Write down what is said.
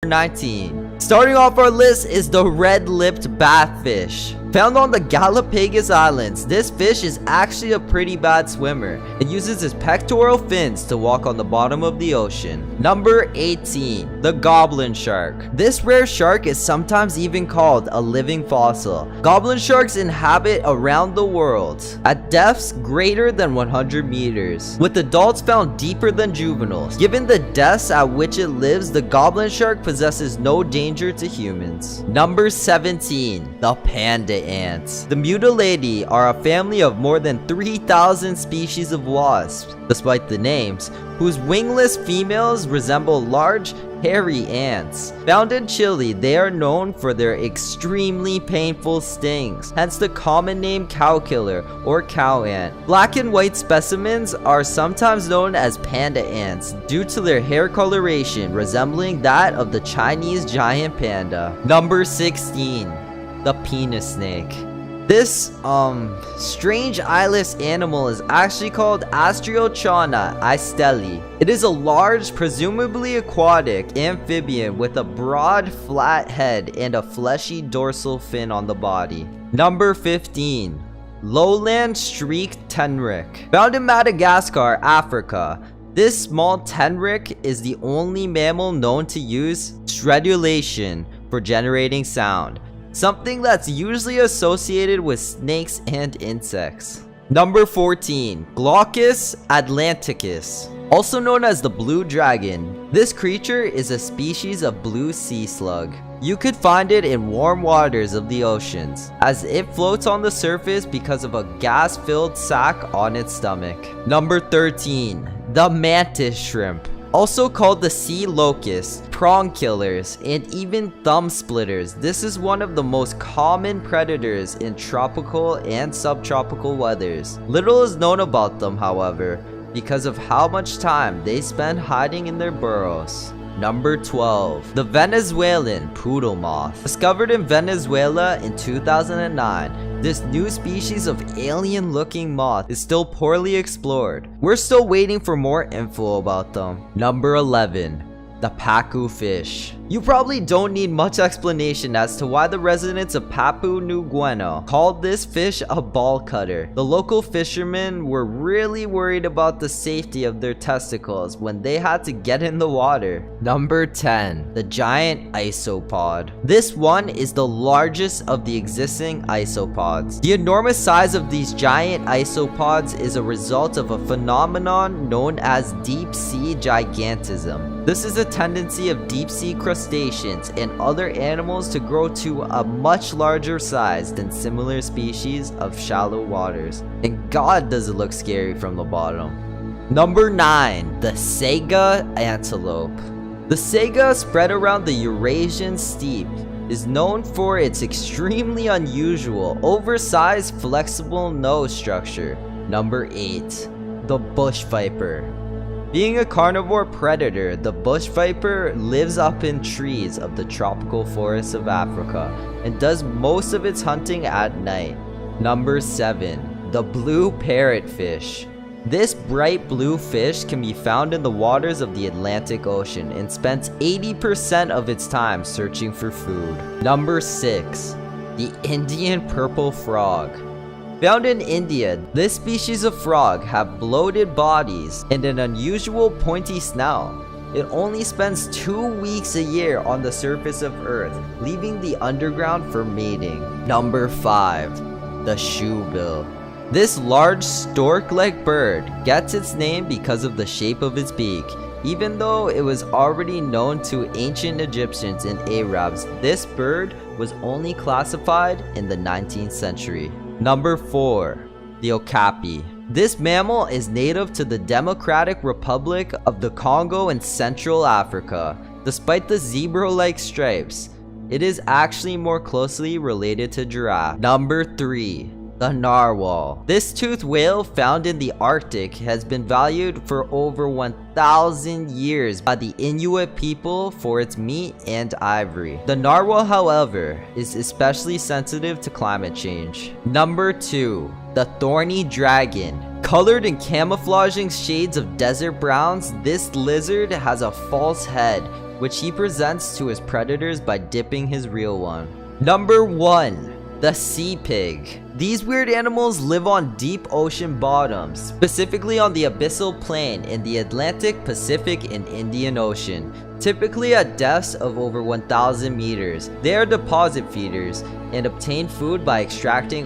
19. Starting off our list is the red-lipped batfish. Found on the Galapagos Islands, this fish is actually a pretty bad swimmer. It uses its pectoral fins to walk on the bottom of the ocean. Number 18. The goblin shark. This rare shark is sometimes even called a living fossil. Goblin sharks inhabit around the world at depths greater than 100 meters, with adults found deeper than juveniles. Given the depths at which it lives, the goblin shark possesses no danger to humans. Number 17. The panda ants. The Mutulatae are a family of more than 3,000 species of wasps, despite the names, whose wingless females resemble large, hairy ants. Found in Chile, they are known for their extremely painful stings, hence the common name cow killer or cow ant. Black and white specimens are sometimes known as panda ants due to their hair coloration resembling that of the Chinese giant panda. Number 16. The penis snake. This strange eyeless animal is actually called Astriochona istelli. It is a large, presumably aquatic amphibian with a broad, flat head and a fleshy dorsal fin on the body. Number 15. Lowland streaked tenrec. Found in Madagascar, Africa. This small tenrec is the only mammal known to use stridulation for generating sound, something that's usually associated with snakes and insects. Number 14. Glaucus atlanticus. Also known as the blue dragon. This creature is a species of blue sea slug. You could find it in warm waters of the oceans, as it floats on the surface because of a gas-filled sac on its stomach. Number 13. The mantis shrimp. Also called the sea locust, prong killers, and even thumb splitters. This is one of the most common predators in tropical and subtropical weathers. Little is known about them, however, because of how much time they spend hiding in their burrows. Number 12. The Venezuelan poodle moth. Discovered in Venezuela in 2009, this new species of alien-looking moth is still poorly explored. We're still waiting for more info about them. Number 11. The Pacu fish. You probably don't need much explanation as to why the residents of Papua New Guinea called this fish a ball cutter. The local fishermen were really worried about the safety of their testicles when they had to get in the water. Number 10. The giant isopod. This one is the largest of the existing isopods. The enormous size of these giant isopods is a result of a phenomenon known as deep sea gigantism. This is a tendency of deep sea crustaceans and other animals to grow to a much larger size than similar species of shallow waters. And God, does it look scary from the bottom. Number 9. The Saiga antelope. The Saiga, spread around the Eurasian steppe, is known for its extremely unusual, oversized, flexible nose structure. Number 8. The bush viper. Being a carnivore predator, the bush viper lives up in trees of the tropical forests of Africa and does most of its hunting at night. Number 7. The blue parrotfish. This bright blue fish can be found in the waters of the Atlantic Ocean and spends 80% of its time searching for food. Number 6. The Indian purple frog. Found in India, this species of frog have bloated bodies and an unusual pointy snout. It only spends 2 weeks a year on the surface of Earth, leaving the underground for mating. Number 5. The shoebill. This large stork-like bird gets its name because of the shape of its beak. Even though it was already known to ancient Egyptians and Arabs, this bird was only classified in the 19th century. Number 4. The okapi. This mammal is native to the Democratic Republic of the Congo in Central Africa. Despite the zebra-like stripes, it is actually more closely related to giraffe. Number 3. The narwhal. This toothed whale found in the Arctic has been valued for over 1,000 years by the Inuit people for its meat and ivory. The narwhal, however, is especially sensitive to climate change. Number 2. The thorny dragon. Colored in camouflaging shades of desert browns, this lizard has a false head which he presents to his predators by dipping his real one. Number 1. The sea pig. These weird animals live on deep ocean bottoms, specifically on the abyssal plain in the Atlantic, Pacific, and Indian Ocean, typically at depths of over 1,000 meters. They are deposit feeders and obtain food by extracting